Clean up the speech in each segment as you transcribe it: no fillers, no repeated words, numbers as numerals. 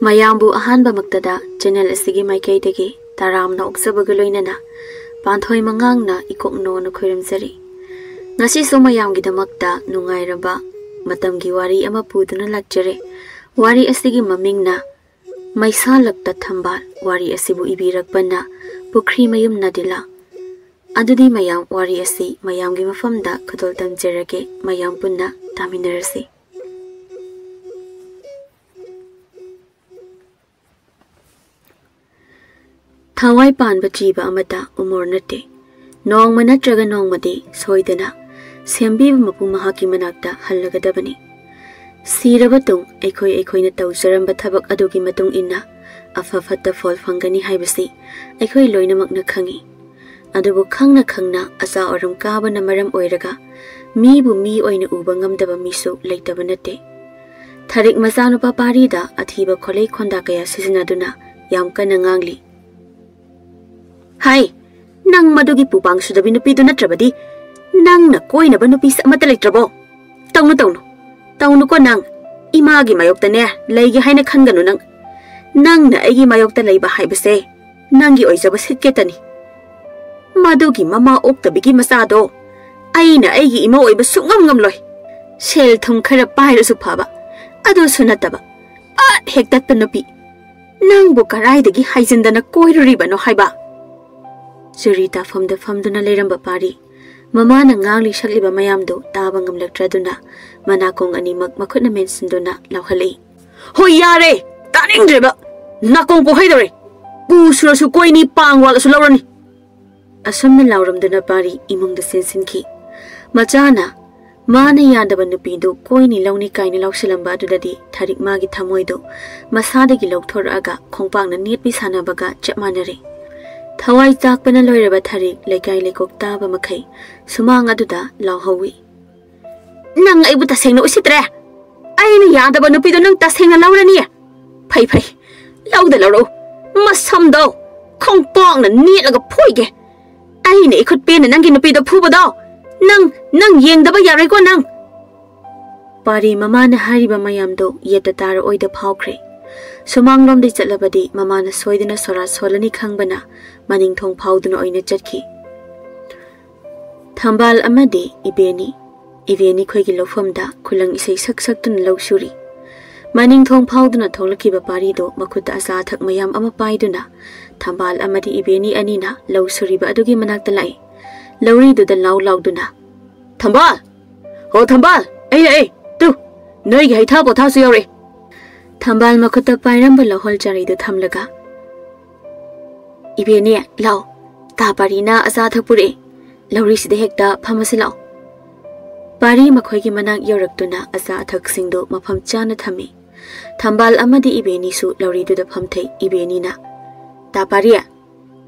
Mayambu ahanba maktada channel asigi maikei degi taramna oksabagga loinana Panthoi Mangang na ikokno na khoiramjari. Ngasi so mayamgidamakta nungairaba Matamgi wari ama puduna lakjare. Wari asigi mamingna Meisalakta Thambal wari asibu ibirakbana Pukhrimayum Nadila. Adudi mayam wari asi mayamgi mafamda khadol tamjerage mayam punna taminarasi. Thawai panba jiba amata umor nate. Nongma natraga nongmadi soidana. Sembiba mapu mahaki manakta hallagadabani. Sirabatung ekoi na tawjaramba thabak adugi matung inna afafatta fol fangani haibasi ekoi loinamak na khangi. Adubu khangna asa oram kaba na maram oiraga mibu mi oina uba ngamdaba misu leitaba nate. Tharik masanupa parida Athouba kholei khonda kaya sisinaduna yam kana ngangli. Hai, nang madugi pupang sudabi nupi do natrabadi, nang na koi na ba nupi sa amata leitrabo? Tawno ko nang, imagi mayokta ne, laigi hay na khangano nang na aigi mayokta laiba haibase, nangi oizaba sitketani. Madugi mama okta bigi masado, ay na aigi ima oiba sungam loy. Sel thong khara pairo supaba, ado sunataba, hektat pa nupi. Nang bukaray dagi haizenda na koi riba no haiba. Zurita famda famduna leramba pari. Mama na ngangli sakliba mayamdo tabangam laktraduna. Manakong animag makut na mensinduna lawhali. Hoy yare! Taning driba! Nakong po haydore! Pusura su koy ni pangwal su lawrani! Asam na lawram duna pari imong da sinsinki. Machana, mana yadaba nupido koy ni lawni kay ni lawsilamba adudadi tarik magi tamoydo. Masadagi lawthor aga kongpang na nit bisanabaga chapmanari. Thawai tak pana loiraba tharik lekai lekok taba makai sumang aduda lawhawi. Nang aibu taseng na usitre. Ay na yadaba nupido nang taseng na lawrani. Pay lawda lawro. Masam daw. Kongpong na nitlaga poige. Ay na ikot pina nang ginupido puba daw. Nang yeng daba yaray ko nang. Pari mama na hariba mayamdo yeta tara oida phawkre. Sumang lom di chatlabadi mama na soidina sora solani khangbana maning thong phawduna oina chatki. Thambal amadi ibeni khoigi lofamda khulang isai sak tun lawsuri. Maning thong phawduna tholakiba parido makhuta asa thak mayam ama paiduna thambal amadi ibeni anina lawsuriba adugi manakta lai. Lawri duda lawduna. Thambal! Ho Thambal! Ei! Tu! Noigi hai tha po tha su yore. Thambal makhuta pairamba lahol jaridu thamlaga. Ibeni law ta parina asa thapure lawri side hekta phamasi law. Pari makhoigi manang yoraktuna asa thaksingdo mafam chana thami. Thambal amadi ibeni su lawri duda phamthei ibeni na. Ta pariya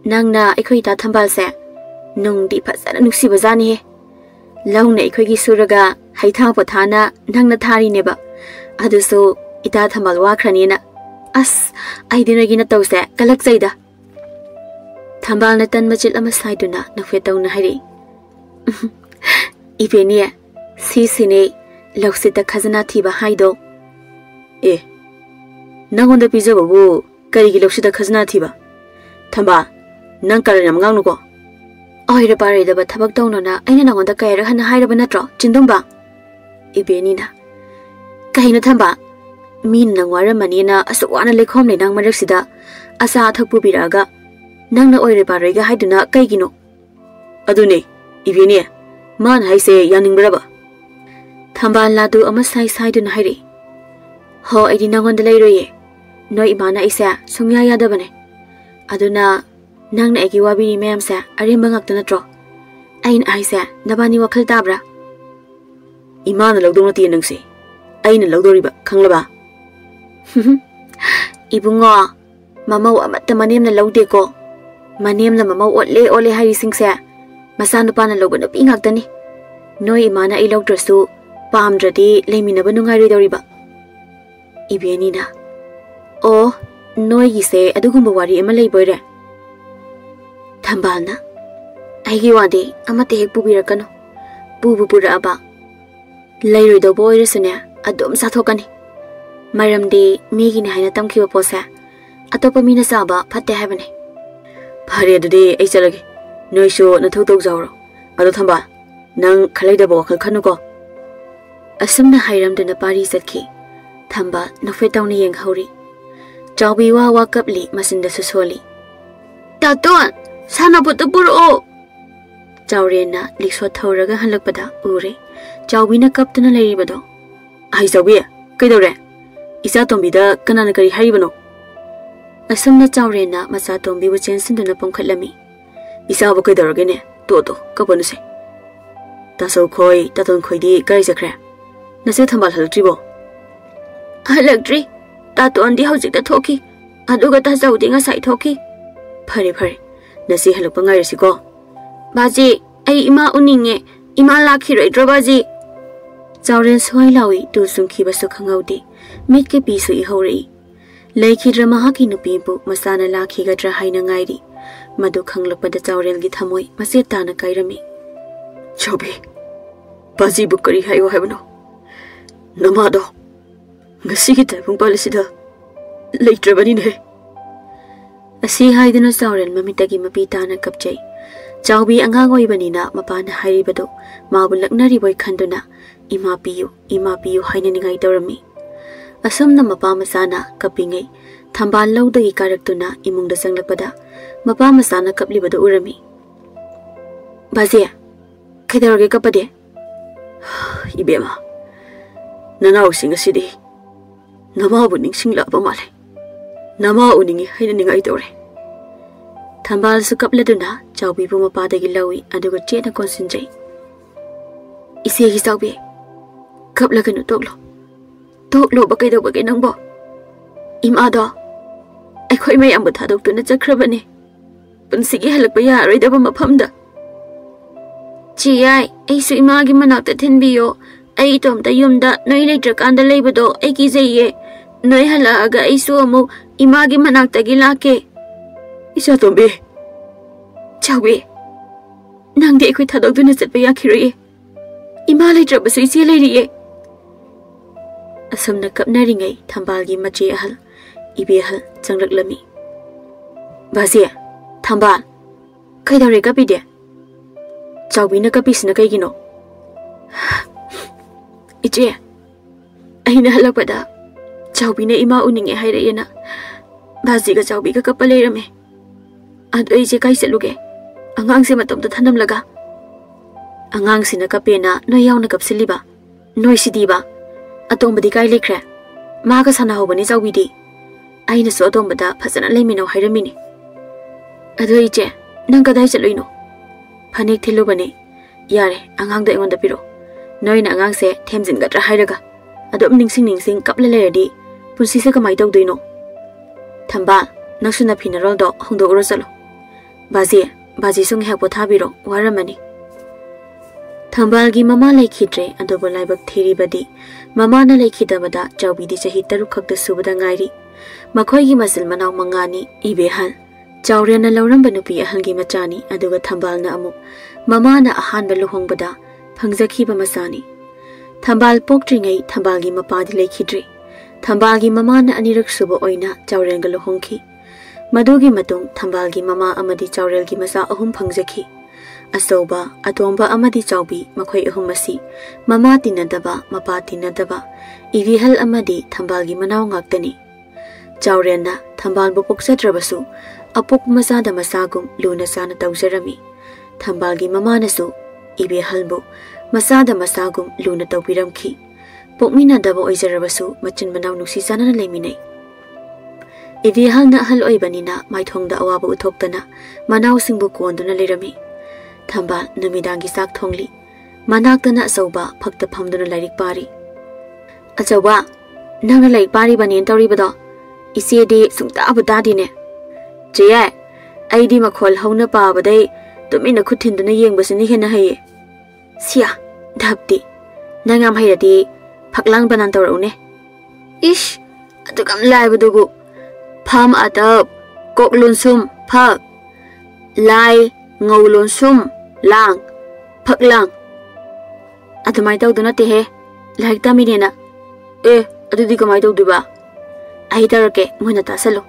nangna ekhoi ta thambal se nung di phasana nuksi bazani he. Lawna ekhoigi suraga haitha pothana nangna thari neba. Aduso ita thambal wakhrani na. As aidinagi na tawse kalak zaida. Thambal na tan machil ama saiduna nafetaw na hari. Ibeni sine laksita khazana thiba haido. Nangonda pizza babu karigi laksita khazana thiba. Thamba nang karanam ngang nuko. Oira pare da bathabak tawnona aina nangonda kayra hana hairaba natro chindumba. Ibeni na kahina thamba min nangwara manina aswana lekhom le nang maraksida asa thakpu biraga nangna oire parega haiduna kaigino. Adune ibeni man haise yaningbraba. Thambal ladu ama sai dun hairi. Ho aidi nangonda leiroye. Noi imana isa sungya yadabane. Aduna nangna egi wabiri mayam sa arimba ngakta natro. Ain aisa nabani wakhal tabra. Imana lawdong nati nangsi. Aina lawdoriba khanglaba. Ibungo mamau amatta manem na lawde ko. Manem na mamau ole hari singsa. Masanu pana lawba na pingakta ni. Noi imana ay lawdrasu pamdradi leiminaba nungari doriba. Ibeni na. O noi gise adugumba wari ama leiboire. Thambal na aigi wade amate hek pubirakano. Pubu pura aba. Leiroido boirasune adom sathokani. Maramdi migi ni haina tamkiba posa atopa mina saba phatte habane phare adudi ai chalage noi sho na thau tau jawro ado thamba nang khalai da bo khal khanu ko asumna hairam dana pari sakhi thamba nofai tawni yeng hauri chawbi wa kapli masinda susoli taton sana putu puro chawrena likso thoraga halakpada ure chawbi na kaptana leibado ai chawbi kaidore isa tombida kanana kari haribano asumna chawrena macha tombi bu chen sinduna pongkhalami isa bu kaidorage ne to kapanu se taso khoi taton khoidi kai jakra nase thambal haltribo halakri taton di hojik ta thoki aduga ta jaudi nga sai thoki phare nase halakpa ngai rasiko baji ai ima uninge ima lakhi roi drobaji chawren soi lawi tu sumkhi basu khangaudi mit ke pi sui hori leikhi drama ha ki nupi bu masana lakhi ga dra haina ngairi madu khanglakpada chawrel gi thamoi mase tana kairami chobi baji bu kari hayo habno namado ngasi gi ta bung palisida leitrabani ne asi haidina chawrel mamitagi mapi tana kapchai chawbi angang oibanina mapana hairibado mabu laknari boy khanduna ima piyu haina ningai dorami asumna mapa masana kapingai thambal lawdagi karaktuna imungda sanglakpada mapa masana kaplibada urami bazia kaidarage kapade ibema nanau singa sidi nama bu ningsingla ba male nama uningi haina ningai dore thambal su kapladuna chawbi bu mapa dagi lawi aduga chena concentrate ise gi chawbi kaplaganu toklo bakai do bakai nangbo ima do ai khoi mai ambu thadok tu na chakrabani punsigi halakpa ya roi da ba maphamda chi ai su ima gi manakta thinbiyo ai tom ta yumda noi leitra kanda leibado ai ki jaiye noi hala aga ai su amu ima gi manakta gi lake isa tombe chawbe nang de khoi thadok tu na chatpa ya khiroi ima leitra ba sui si leiriye asumna kapnaringai thambalgi machi ahal ibe hal changraklami bazia thambal kaidare kapide chawbina kapisna kaigino iche aina halakpada chawbina ima uninge hairayena baziga chawbiga kapalerame adu ije kai seluge angang se matomta thanam laga angang sina kapena no yauna kapsiliba noi sidiba atomba di kai lekre maga sana hobani chawbidi aina so atomba da phasana leimino hairamini adu ije nang kadai chaloino phanik thilubani yare angang da engonda piro noina angang se themjin gatra hairaga adom ningsing kapla leradi punsi se kamai tawdoino thamba naksuna phinarol do hongdo uro chalo baji sung hek pothabiro waramani Thambalgi mama laikhidre adobo laibak thiribadi mama na laikhidabada chawbidi chahi taruk khakta subada ngairi makhoigi masil manaw mangani ibehal chawrena lauramba nupi ahangi machani aduga thambal na amu mama na ahanba luhongbada phangjakhiba masani thambal poktringai thambalgi mapadi laikhidre thambalgi mama na anirak suba oina chawrenga luhongki madugi matung thambalgi mama amadi chawrelgi masa ahum phangjakhi Athouba, Atomba amadi chawbi makhoi ahum asi mama tinadaba mapa tinadaba ivihal amadi thambalgi manaw ngaktani chawrena thambal bu poksatrabasu apok masada masagum luna sana tawjarami thambalgi mama nasu ivihal bu masada masagum luna tawpiramki pokmina daba oijarabasu machin manaw nuksi sana leiminai ivihal na hal oibanina maithongda awaba uthoktana manaw singbu konduna lerami Thambal namidangi sak thongli manaktana Athouba phakta phamduna lairik pari Athouba nangna laik pari banen tawribado ise di sungta abuta dine cheya aidi makhol hauna pa badai tumina khuthinduna yengbasini hena haye sia dhapti nangam hairati phaklang banan tawraune ish atukam laibudugu pham atab koklonsum phak lai ngawlonsum lang phaklang adumai tawduna te he laik taminena अदुदी कमाई तौदुबा आई तौरके Moina तासलो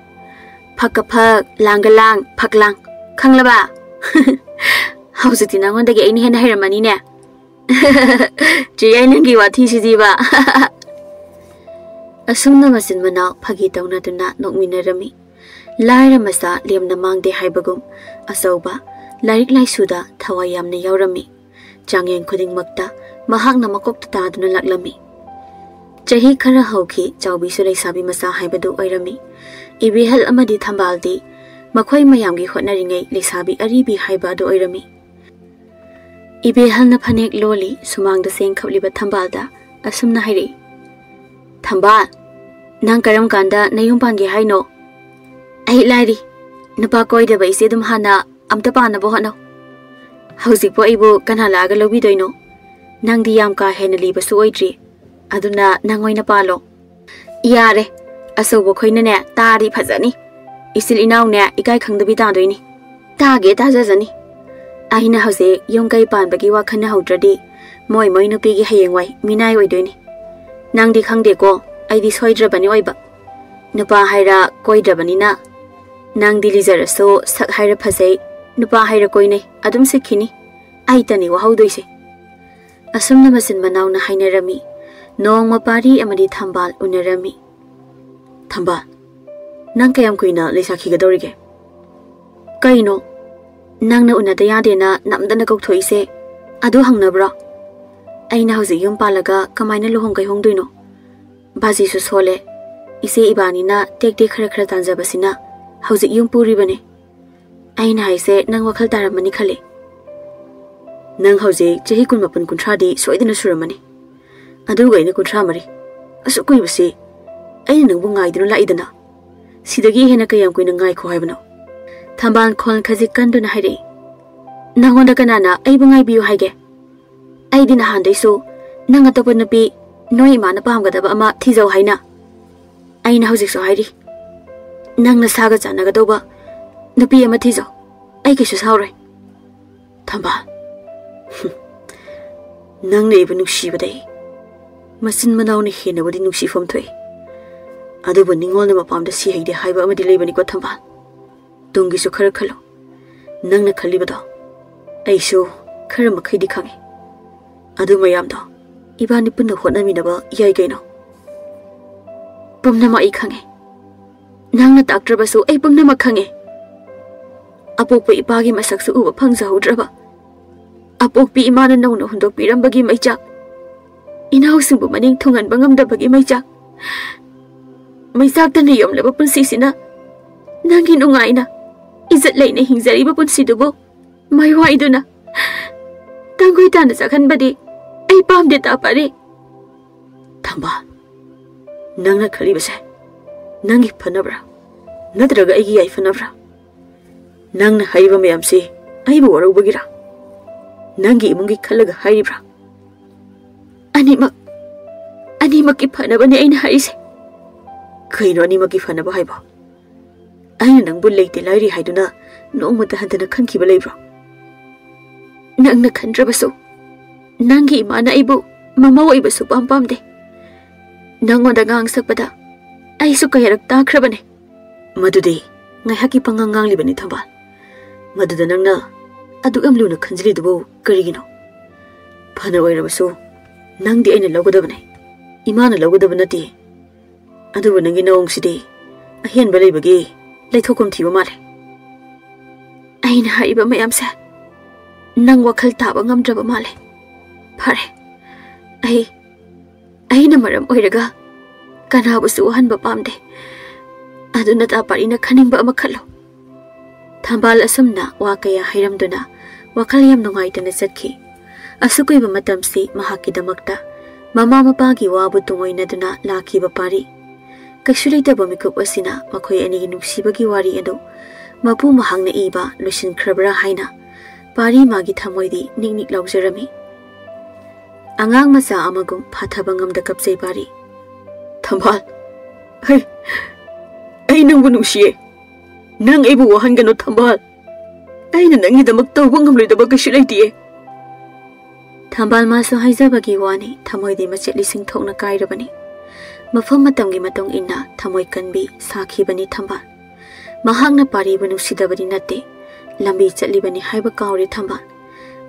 fuck fuck लांग लांग fuck लांग खंगलबा हौजती नंगोंदगी आइनि हेना हैरमनी ने चियाई नंगी वाथी सिदीबा असुमना मसिन मनाव फगी तौनादुना नोकमिनरमी Lyra मसा Lemna मांगदे हाइबगुम असौबा like लाइसुदा थवाई यामना यावरमी चांगें खुदिंगमक्ता महाकना मकोक्ता तादुना लाक्लमी चही खरा हौखी चाउबीसु लैसाबी मसा हाइबदु ओइरमी इबेहल अमदी थंबालदी मखोई मयामगी होटनरिंगै लैसाबी अरीबी हाइबा दु ओइरमी इबेहल न फनेक लोली सुमांगदा सेंग खबलिबा थंबालदा असुमना हाइरे थंबाल नंग करम कांदा नयुम पांगे हाइनो आई लाइरी नुपा कोइदबा इसे दुम हाना अमता पानबो हनो हौजिकपो आइबो कना लागा लौबिदोइनो नंगदी याम का हेना लिबसु ओइद्री अदुना नंगोइना पालो यारे असौबो खोइनने तारी फजनी इसिल इनाउने इकाई खंगदबी तादोइनी तागे ताजजनी आइना हौजे योंगकै पानबगी वाखना हौद्रदी मोय मोय नुपीगी हयेंवाई मिनाय ओइदोइनी नंगदी खंगदेको आइदी सोइद्रबनी ओइबा नुपा हाइरा कोइद्रबनीना नंगदी लिजरसो सक हाइरा फजै नुपा हाइरा कोइनै अदुम सिखिनी आइतनी वहौदोइसे असुमना मसिन मनाउना हाइनरमी नोंग मपारी अमदी थंबाल उनरमी थंबाल नंग कयम कुइना लेसाखिगदौरिगे कइनो नंगना उनदा यादेना नमदना कौथोइसे अदु हंगनब्रा आइना हौजिक युम पालगा कमाइना लुहोंगै होंदोइनो बाजीसु सोले इसे इबानीना टेक टेक खरा खरा तांजबसिना हौजिक युम पुरिबने आइना हाइसे नंग वखल तारमनी खले नंग हौजिक चही 19 कुंथ्रादी सोइदना सुरमनी अदुगा इन 30 असु कुइबसे आइना नंगबु गाइदुना लाइदना सिदगी हेना कयम कुइना गाइखो हाइबनो थंबाल खोल खजिक कंदुना हाइरे नंगोंदा कनाना आइबु गाइबियु हाइगे आइदिना हान्दैसु नंग अतोप नपी नोइ इमाना पामगदबा अमा थिजौ हाइना आइना हौजिकसु हाइरी नंगना सागा चानगदौबा नपी अमा थिजौ आइ कैसु साउरै थंबाल नंगना इबु नुक्सिबदै मसिन मनाउनि हेनबदि नुक्सिफम थोइ अदुबु निंगोलना मपामदा सिहैदे हाइबा अमदि लेबनिको थंबाल तुंगिसु खरा खलो नंगना खलिबदो आइसु खरा मखैदि खंगे अदु मयामदो इबानी पुन्ना होटनमिनबा याइ गैनो पुमनामा इ खंगे नंगना ताक्ट्रबसु ऐ पुमनामा खंगे अपोकपा इपागी मसकसु उबा फंगजाहुद्रबा अपोकपी इमाना नौना हुंदोकपिरंबगी मैचाक इनाउसिंबु मनिंग थुंगनबा ngamdabagi मैचाक्तना योमलबा पुंसिसिना नंगी नुंगाइना इज्जत लैना हिंजरिबा पुंसिदुबो माइवाइदुना तंगोइ ताना जाखनबदि ऐ पामदे तापारे थंबाल नंगना खलिबसे नंगी फनब्रा नत्रगा ऐगी याइ फनब्रा नंगना हाइबा मयामसे आइबु वरौबगिरा नंगी इमुंगी खलगा हाइरिब्रा अनिमक की फनबने ऐना हाइसे कइनो अनिमक की फनब हाइबो ऐना नंगबु लेइते लाइरि हाइदुना नोंमता हदना खनखिबा लेब्रो नंगना खनद्रबसु नंगी इमाना आइबु mama ओइबसु पामपामदे नंगोंदा गांग सकपदा आइसु कयरक ताख्रबने मदुदे ngaihaki pangangang libani thambal maduda nangna adugam luna khanjli dubo karigino phana oirabasu nangdi aina logodabane imana logodabanati adubu nangi naung sidi ahen balai bagi laithokom thiba male aina haiba mayamsa nang wakhal taba ngamdraba male phare aina maram oiraga kanabusu hanba pamde aduna ta parina khaningba amakhallo thambal asumna wakaya hairamduna wakhal yam nungaitana sakhi asukuiba matamsi mahaki damakta mama mapagi wabu tungoinaduna lakhiba pari kashulita bamikup asina makhoi ani nuksibagi wari ado mapu mahangna iba lusin khrabra haina pari magi thamoidi niknik laujarami angang masa amagum phathabangam da kapsei pari thambal hey ai nangbu nungsiye nang aibu wahangano thambal aina nangi damak tawba ngamloidaba kashi laitiye thambal ma so haijabagi wani thamoidi machet lising thokna kairabani Mafam matamgi matong ina thamoi kanbi sakhibani Thambal. Mahakna paribu nusidabani natte. Lambi chatlibani haiba kauri Thambal.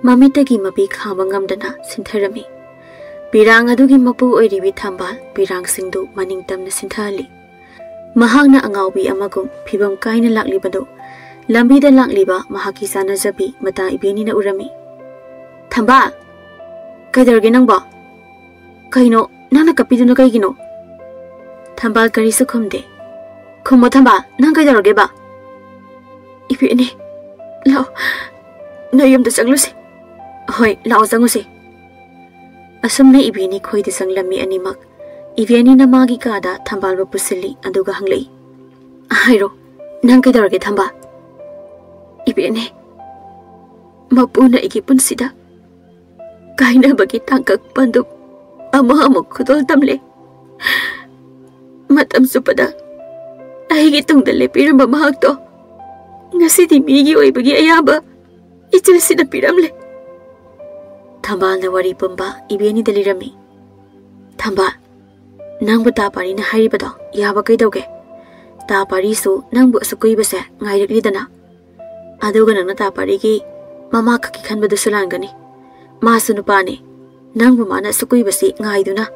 Mamitagi mabi khama ngamdana sintharami. Pirang adugi mapu oiribi Thambal pirang singdu maningtamna sinthali. Mahakna angaubi amagum phibam kaina laklibado. Lambi da lakliba mahaki sanajabi mata ibeni na urami. Thambal, kaidarge nangba? Kaino nana kapiduna kaigino? Thambal karisu khumde. Khummo Thambal, nang kaidarge ba? Ibeni, lao, nayamda changlusi. Hoi, lao changusi. Asumna ibeni khoide sanglami animak. Ibeni na magi kada Thambal ba pusili aduga hanglei. Hairo, nang kaidarge Thambal? Ibeni, mapuna igi punsida. Kaina bagi tangkak panduk amuk khudol tamle. Matam supada aigi tungda lepiramba mahakto. Ngasidi migi oibagi ayaba ichil sida piramle. Thambal na wari pumba ibeni dalirami. Thambal, nangbu tapari na haribado yaba kaidauge. Tapari su nangbu asukuibase ngairaklidana. Aduga nangna tapari gi mama kaki khanbadu sulangani. Masu nupani nangbu mana sukuibasi ngaiduna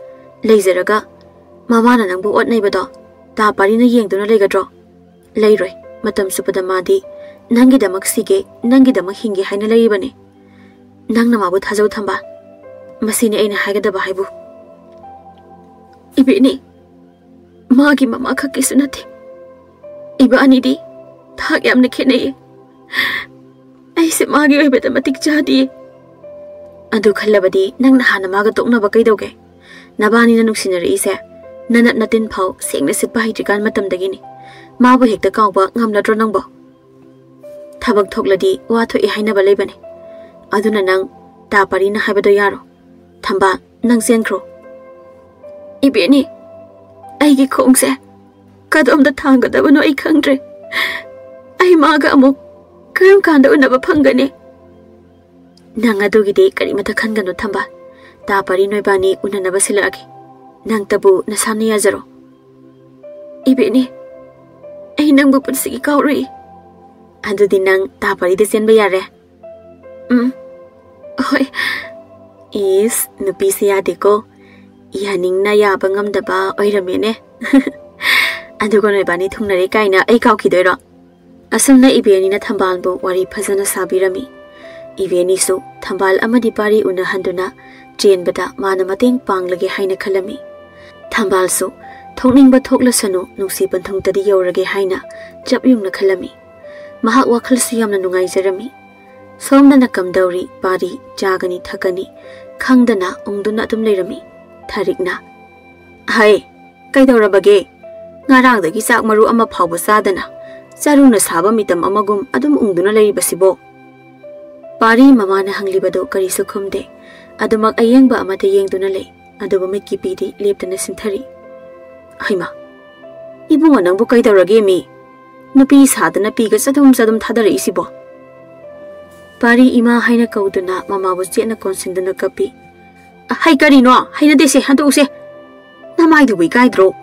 leizaraga mamana nangbu otnaibado tapari na yengduna leigadro. Leiroi matam supada madi nangidamak sige nangidamak hingi haina leibani. Nangna mabu thajau Thambal. Masini aina haigadaba haibu. Ibeni, magi mama khaki sunati. Iba anidi thak yamna khenei. Aise magi oibada matik chadi. Adu khallabadi nangna hana maga toknaba kaidauge. Nabani na nuksinari ise nanat natin phau sengna sitpa haitrikan matamdagini. Mabu hekta kawba ngamladro nangbo. Thabak thokladi wa thoi hainaba leibani. Aduna nang tapari na haibado yaro. Thambal, nang senkro. Ibeni, aigi khongse kadomda thangadabano ai khangdre. Ai maga amuk karam kanda unaba phangani. Nang adugidi kari mata khangano Thambal. Tapari noibani unanaba silagi. Nang tabu nasamni yazaro. Ibeni, ai nangbu punsigi kauri. Adudi nang tapari de senba yare. Hoi, is nupi siyade ko. Ihaning na yaba ngamdaba oiramene. Adugo noibani thungnare kaina ai kaukhidoiro. Asumna ibeni na Thambal bu wari phajana sabirami. Ibeni su Thambal amadi pari una handuna chenbada mana mateng panglage haina khalami. Thambal su thokningba thoklasanu nungsi panthungtadi yaurage haina chapyungna khalami. Mahak wakhal su yamna nungaizarami. Somna na kamdauri pari jagani thakani khangdana ongduna atum leirami. Tharikna, hai, kaidaurabage ngarangdagi sak maru ama phawba sadana charuna saba mitam amagum adum ungduna leibasibo. Pari mamana hanglibado karisu khumde. Adumak ayengba amata yengduna lei. Aduba mikki pidi leptana sinthari. Haima, ibunga nangbu kaidaurage mi. Nupi sadana piga sadum thadara isibo. Pari ima haina kauduna mamabu chena konsindana kapi. Hai karino haina dese hantu use. Namai du gaidro.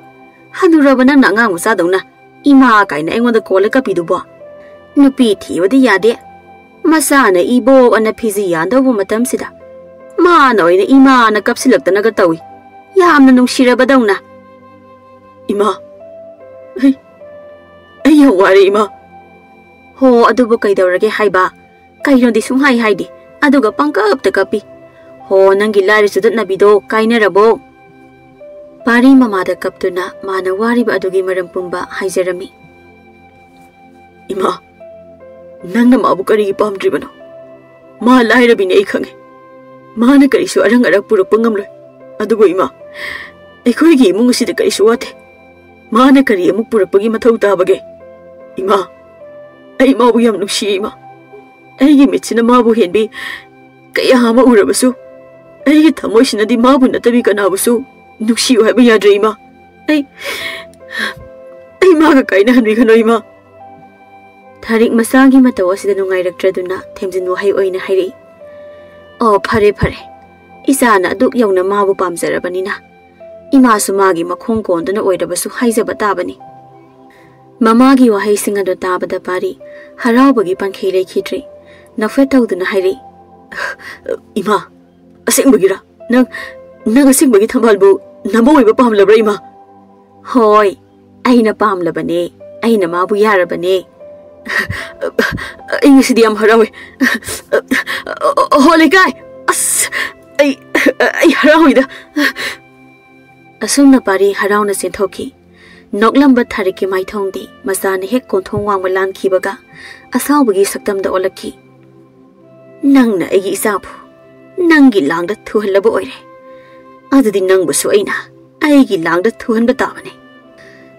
Hanuraba nang na ngang usadona. Ima kaina engonda kola kapi dubo. Nupi thiwadi yade. Masana ibo ana phizi yandabu matam sida. Ma noina ima na kapsilaktana ga tawi. Yamna nungshirabadawna. Ima. Ay wari ima. Ho adubo kaidaurage haiba. Kaino di sunghai haidi. Aduga pangkapta kapi. Ho nangi lari sudat nabido kaina rabo. Pari mamada kaptuna mana wariba adugi marampumba haijarami. Ima, nang na mabu kari pamdribano. Ma lairabini ai khange. Mana karisu arang arak purak pangamloy. Adugo ima, aikoigi imung asida karisu wate. Mana kari amuk purakpagi mathau tabage. Ima, ai mabu yam nungsi ima. Aigi mitsina mabu henbi kaya hama urabasu. Aigi thamoisinadi mabu natabi kanabasu. Nungsi haiba yadre ima. Ai maga kaina hanbi khano ima. Tharik masagi mataw asida nungairakdraduna themjin wahai oina hairi. Oh, pare. Isana duk yauna mabu pamjarabanina. Imasu magi makhong konduna oirabasu haijaba tabani. Mamagi wahai adu tabada pari haraubagi pankhei lekhidri. Nafet tawduna hairi. Ima, asengbagira. Nang asengbagi Thambalbu namba oiba pamlabra ima. Hoi, aina pamlabane. Aina mabu yarabane. Ingisi am harawe. Holy guy. As I harawe da. Asumna pari harauna senthoki. Noklamba thariki maithongdi masane hek konthong wangwa lan khibaga asawbagi saktamda olaki. Nangna egi isabu nangi langda thuhalaba oire. Adudi nangbusu aina aigi langda thuhanba tabane.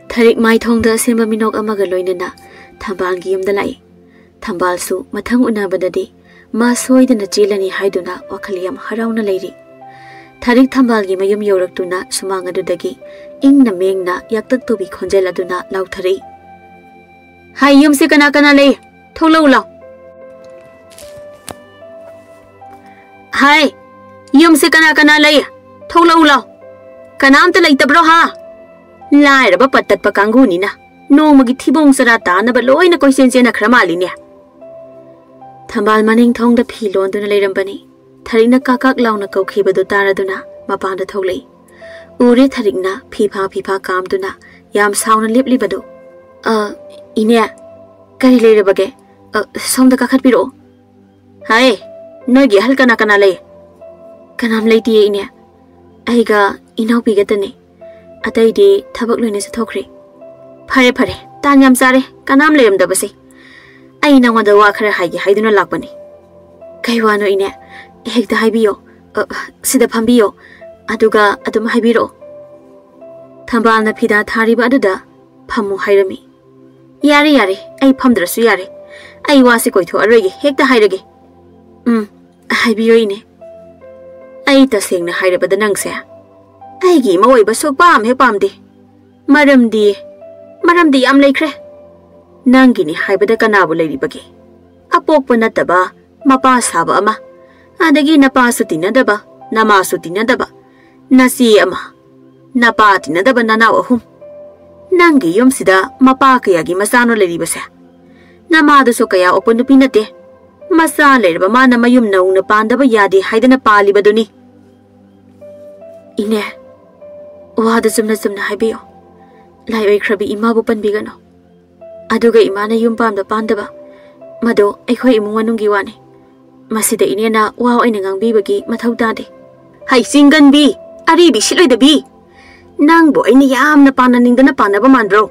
Tharik maithongda semba minok amaga loinana Thambalgi yumda lai. Thambalsu mathang unabadadi ma soidana chelani haiduna wakhal yam harauna leiri. Tharik Thambalgi mayum yoraktuna sumang adudagi ingna mengna yaktak tubi khonjel aduna lauthari. Hai yum se kana kana lei tholo lau. Hai yum se kana kana lei tholo lau. Kanam ta leitabro ha. Lai raba patat pa kanggu ni na. Nongmagi thibong sara tanaba loina koisense khramali ne. Thambal maning thongda philon duna leirambani. Tharikna kakak launa kaukhibadu taraduna mapanda tholei. Ure tharikna phipa kamduna yam sauna liplibadu. Ine kari leirabage somda kakhatpiro. Hai nogi hal kana kana lei. Kanam leiti ine. Aiga inaupi gatane. Ataidi thabak loine se thokri. Phare phare tan yam sare kanam leramdabase. Ai nangwada wa khara haigi haiduna lakbani. Kai wano ine hekta haibiyo sida phambiyo aduga adum haibiro. Thambalna phida thariba aduda phamu hairami. Yare yare ai phamdrasu yare. Ai wasi koitho arege hekta hairage. Haibiyo ine. Ai tasengna hairabada nangse. Aigi mawoiba sok pam he pamde. Maramdi yam leikre. Nangini haibada kanabu leiribage. Apokpa nataba mapa saba ama. Adagi napa sutinadaba nama sutinadaba. Nasi ama. Napa tinadaba nanaw ahum. Nangi yum sida mapa kayagi masano leiribase. Namado so kaya opunupi nate. Masa leiraba mana mayum naung na pandaba yadi haidana palibaduni. Ine. Wada sumna haibiyo. Lai oikrabi imabu panbigano. Aduga imana yumpamda pandaba. Mado aikhoi imung manunggi wani. Masida inena wow aina ngangbibagi mathau tade. Hai singanbi aribi siloidabi. Nangbo aina yamna pananingdana panaba manbro.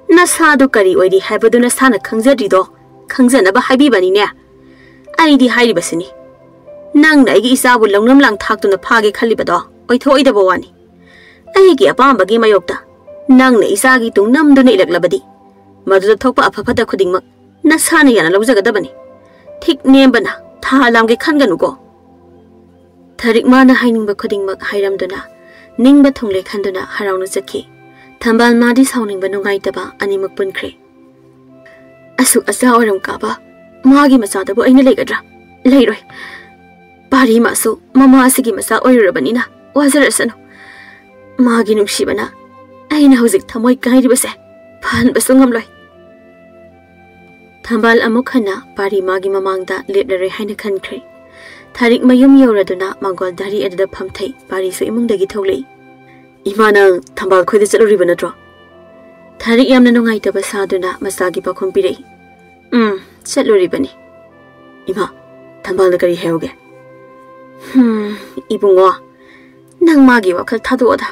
Nasadu kari oidi haibaduna sana khangzadrido. Khangzanaba haibibani ne. Aidi hairibasini. Nangna aigi isabu longnam lang thaktuna phage khalibado. Oithoidaba wani. Aigi apambagi mayokta. Nangna isagi tung namduna ilaklabadi. Maduda thokpa afafada khudingmak nasana yana lawjagadabani. Thik nembana thalamge khanganugo. Tharik mana hainingba khudingmak hairamduna ningba thongle khanduna harauna chakhi. Thambal madi sauningba nungaitaba animak punkhre. Asuk asa oram kaba magi masadabu aina legadra. Leiroi. Pari masu mama asigi masa oirurabanina wazarasanu. Magi nungsibana aina hauzik thamoi kairibase phan basungam loi. Thambal amukhana pari magi mamangda leplare haina khankre. Tharik mayum yoraduna mangol dari adada phamthai pari su imungdagi tholei. Imana thambal khoida chaluribana tro. Tharik yamna nungaitaba saduna masagi pakhum pirei. Chaluribani. Ima thambal na kari heuge. Ibungo nang magi wakhal thadoda.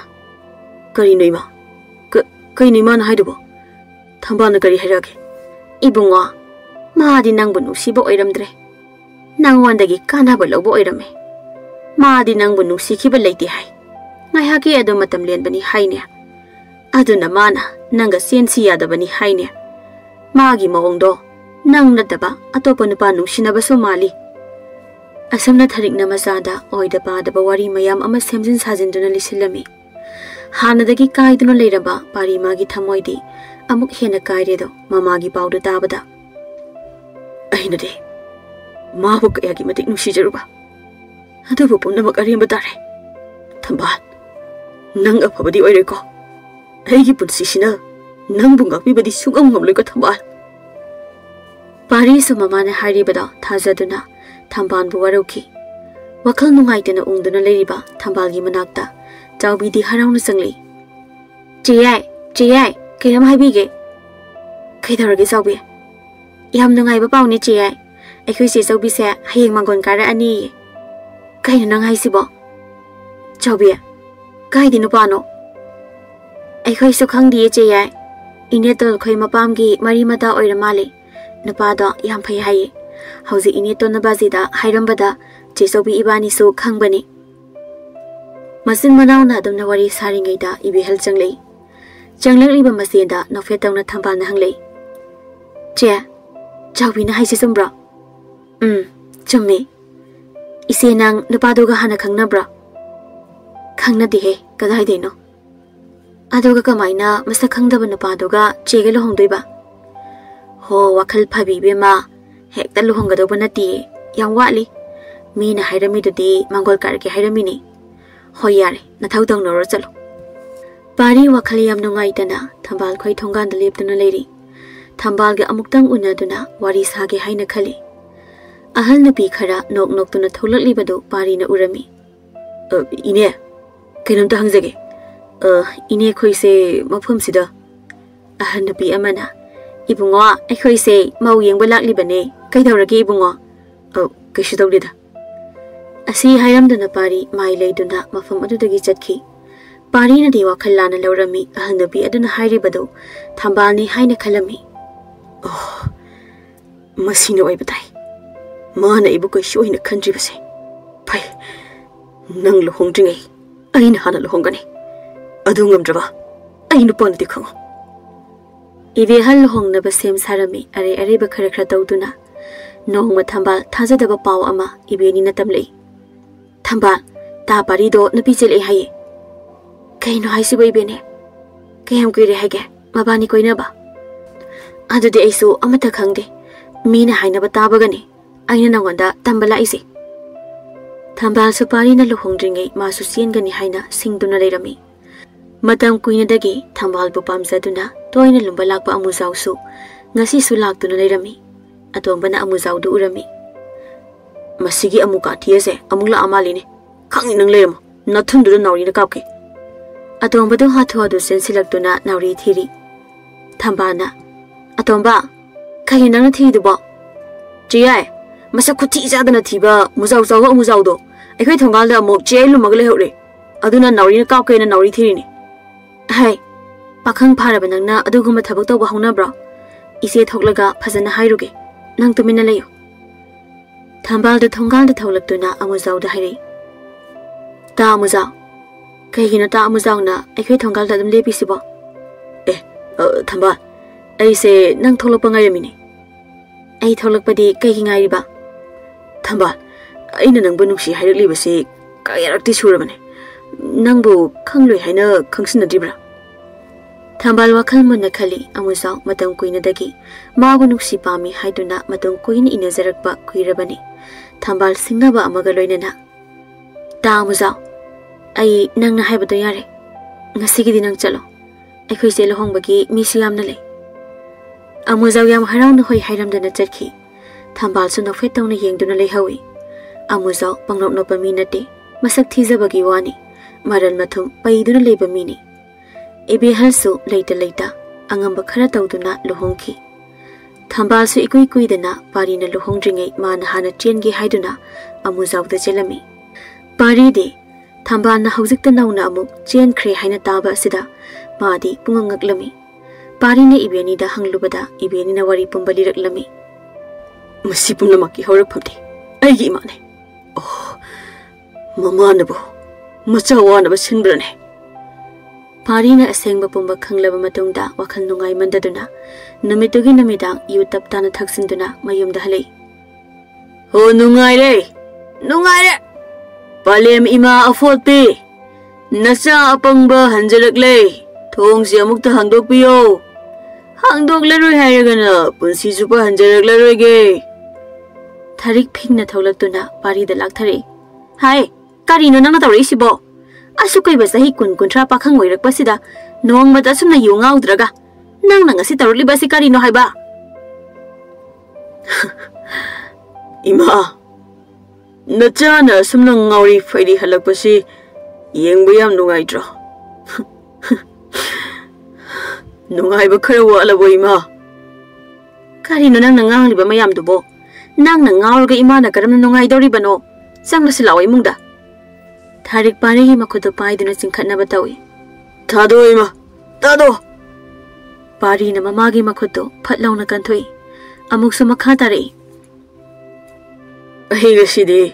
Kari no ima. Kai ni mana haidubo. Thambal na kari hairage. Ibungo maadi nangbu nusiba oiramdre. Nangwandagi kanaba lawbo oirame. Maadi nangbu nusikhiba leite hai. Ngaihaki adu matam lenbani haine. Aduna mana nanga sensi yadabani haine. Magi mawongdo nang nataba atopa nupa nungsinaba mali. Asamna tharikna masada oida padaba wari mayam ama semjin sajinduna lisilami. Hanadagi kaiduna leiraba pari magi thamoidi amuk hena kairedo mamagi pauda tabada. Ainade mabu kayagi matik nungsijaruba. Adubu pumnamak aremba tare. Thambal nang afabadi oireko aigi punsisina nang bungakpibadi sungam ngamloiko Thambal. Pari su mamana haribada thajaduna Thambalbu warauki. Wakal nungaitana ungduna leiriba Thambalgi manakta Chaubidi harauna sangli. Chiyai, kainam haibige. Kaidarage Chaubi. Yam nungaiba pauni chiyai. Aikhui se Chaubi se hayeng mangon kara ani. Kaina nang haisibo. Chaubi. Kaidi nupano. Aikhui su khangdi chiyai. Inetol khoi mapamgi mari mata oira mali. Nupada yam phai haye. Hauzi ineton nabazida hairambada Chaubi ibani su khangbani. Masin manau na adamna wari saringaida ibihal changlei. Changlaliba masenda nofetawna Thambal na hanglei. Che, Chaubi na haisi sumbra. Chumme. Ise nang nupadoga hana khangnabra. Khangnadihe kadaideno. Adoga kamaina masa khangdaba nupadoga chege lohongdoiba. Ho wakal phabi bema hekta lohonggadoba nati yam watli. Mina hairamidudi mangol karke hairamini. Hoyare nathau tawnoror chalo. Pari wakhali yam nungaitana Thambal khoi thonganda leptuna leiri. Thambal ga amuktang unaduna wari sage haina khali. Ahal napi khara nok noktuna tholaklibadu pari na urami. Ine kainamta hangjage. Ine khoi se mafhum sida. Ahal napi amana ibungo aikhoi se mau yengba laklibane kaidawrage ibungo. Kaisu tawdida. Asi hairamduna pari mai leiduna mafam adudagi chatki. Pari na di wakhal lana laurami ahal napi aduna hairibadu Thambal ni haina khalami. Masina oibatai. Mana ibu kaisu aina khandribase. Pai. Nang lohongdringai aina hana lohonggani. Adu ngamdraba ai nupanadi khango. Ibe hal lohongnaba sem sarami are ba khara khara tawduna. Nongma Thambal thajadaba paw ama ibeni na tamlei. Thambal ta pari do napi chele haye. Kaino haisi bai bene. Kayam kuire hage mabani koinaba. Adudi aisu amata khangde. Mina hainaba tabagani. Aina nangwanda tambala isi. Thambal su pari na lohongdringai masu siengani haina singduna leirami. Matam kuinadagi Thambal bu pamjaduna toina lumba lakpa amuzau su ngasi su laktuna leirami. Atombana amuzau du urami. Masigi amuka tiese amungla amaline. Khangi nang leiramo nathundura nauri na kapke. Atombadu hathu adu sensilaktuna nauri thiri. Thambana Atomba kayi nang thidubo. Chiyai masa khuthi jadana thiba muzau zaw muzau do. Aikhoi thongal da amuk chelu magle hore. Aduna nauri na kapke na nauri thiri ni. Hai pakhang pharaba nangna aduguma thabak tawba haunabra. Ise thoklaga phajana hairuge. Nang tumina layo. Thambal da thongal da tholaktuna amuzau da hairi. Ta amuzau. Kaygina ta amuzau na aikhoi thongal da dum lepisibo. Thambal aise nang tholakpa ngairami ni. Ai tholakpadi kaigi ngairiba. Thambal aina nangbu nungsi hairuklibase kayarakti surabane. Nangbu khangloi haina khangsinadribra. Thambal wakhal munna khali amuzau matam kuinadagi mabu nungsi pami haiduna matam kuina inajarakpa kuirabani. Thambal singnaba amaga loinana. Ta amuzau ai nangna haibado yare. Ngasigidi nang chalo. Aikhoi se lohongbagi misi yamna lei. Amuzau yam harauna hoi hairamdana chatki. Thambal su nofet tawna yengduna leihawi. Amuzau pangnok nopa mi nate masak thijabagi wani. Maral mathum paiduna leiba mini. Ibe halsu leita angamba khara tawduna lohongki. Thambal su ikui kuidana parina lohongdringai mana hana chengi haiduna amuzau da chelami. Pari de Thambal na haujikta nauna amuk chen khre haina taba asida maadi pungangaklami. Parina ibeni da hanglubada ibeni na wari pumbali raklami. Masi pumnamaki horakphamdi aigi imane. Mamanabu macha wanaba sinbrane. Parina asengba pumba khanglaba matungda wakhal nungai mandaduna numitugi namidang yu taptana thaksinduna mayumda halei. Ho nungai le. Palem ima afotpi. Nasa apangba hanjarakle. Thongsi amukta hangdokpiyo. Hangdoklaroi hairagana punsi supa hanjaraklaroi. Tharik phingna tholaktuna parida lakthare. Hai, karino nangna tawrisibo. Asukaiba sahi kun-kunthra pakhang oirakpasida nongmada asumna yu ngaudraga nangna ngasi tarulibasi karino haiba. Ima, nachana asumna ngauri faidi halakpasi yengba yam nungaidra. Nungaiba khara walabo ima. Karino nangna ngangliba mayamdubo nangna ngaurga imana karamna nungaidoribano changlasi lawa imungda. Tharik parigi makhudo paiduna chingkhatnaba tawi. Tado ima, tado. Parina mamagi makhudo phatlauna kanthoi amuksu makha tare. Ahiga sidi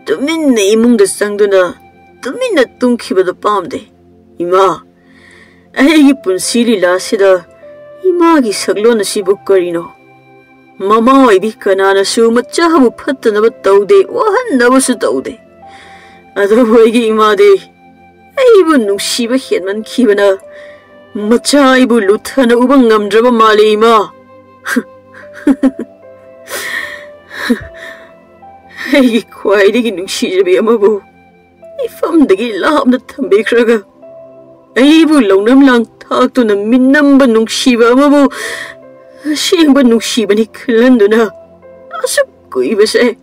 tuminna imungda changduna tuminna tungkhibado pamde. Ima, ahigi punsiri lasida imagi saglona sibu karino. Mama oibi kanana su machahabu phattanaba taude wahannabasu taude. Athouba oigi imade aibu nungsiba henmankhibana macha aibu luthana uba ngamdraba male ima. Aigi khwaidagi nungsijabe amabu ifamdagi lapna thambikhraga aibu launam lang thaktuna minnamba nungsiba amabu asengba nungsibani khalanduna asuk kuibase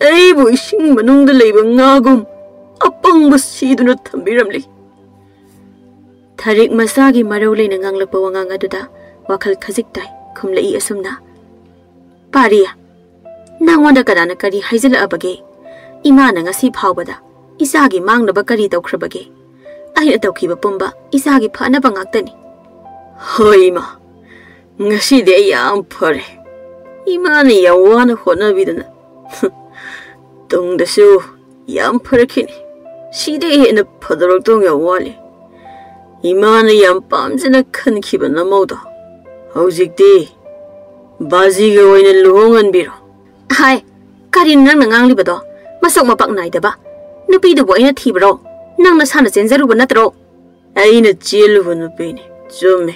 aibu ising manungda leiba ngagum apangba siduna thambiramli. Tharik masagi marau leina nganglakpa wangang aduda wakhal khajik tai khumlai asumna. Pariya nangwanda kadana kari haijilabage imana ngasi phawbada isagi mangnaba kari tawkhrabage aina tawkhiba pumba isagi phanaba ngaktani. Hoima ngasi de yam phare imana yawana honabidana tungdasu yam pharakini side hena phadorok tong yawali imana yam pamjana khankhiba namauda haujikti baji ga oina luhongan biro. Hai karin nangna nganglibado masok mapak naidaba nupi du boina thibro nangna sana chenjaruba natro. Aina cheluba nupini chumme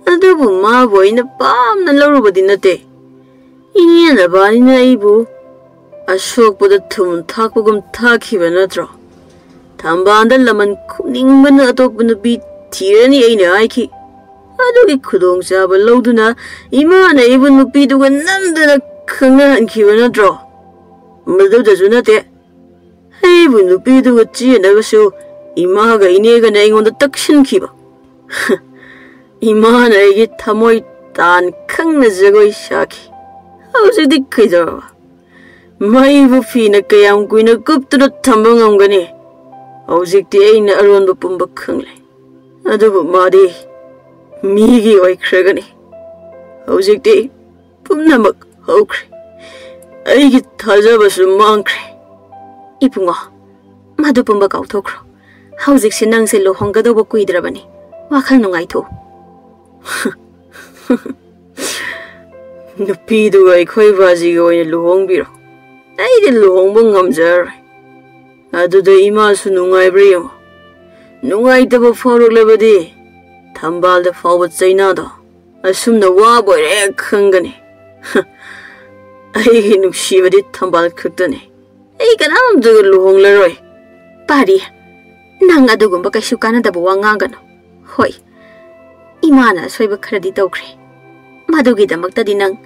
adubu ma boina pamna lorubadi nate inyana banina aibu ashokpada thum thakpagum thakhiba natro. Thambanda laman khuningbana atokpa nupi thirani aina aiki adugi khudong chaba loduna imana aibu nupi duga namdana khangnahankhiba natro. Madudaju nate aibu nupi duga chenagasu imaga inegana aingonda takshinkhiba. Imana aigi thamoi tan khangna jagoi saki haujidi khaidaba maibu fina kayam kuina guptuna thamba ngamgani haujikti aina aronba pumba khangle adubu madi migi oikragani haujikti pumnamak hokre aigi thajabasu mangkre. Ipungo madu pumba kauthokro haujikse nangse lohongadoba kuidrabani wakhal nungaitho. Nupiduga aikhoi bajiga oina luhongbiro aidi luhongba ngamjaroi aduda imasu nungaibra yengo nungaitaba fauroklabadi thambalda fauba chainado asumna waboire khangani. Aigi nuksibadi thambal khaktani ai kanamduga luhonglaroi. Pari nang adugumba kaisu kanadaba wa ngangano. Hoi imana soiba kharadi tawkhre madugidamaktadi nang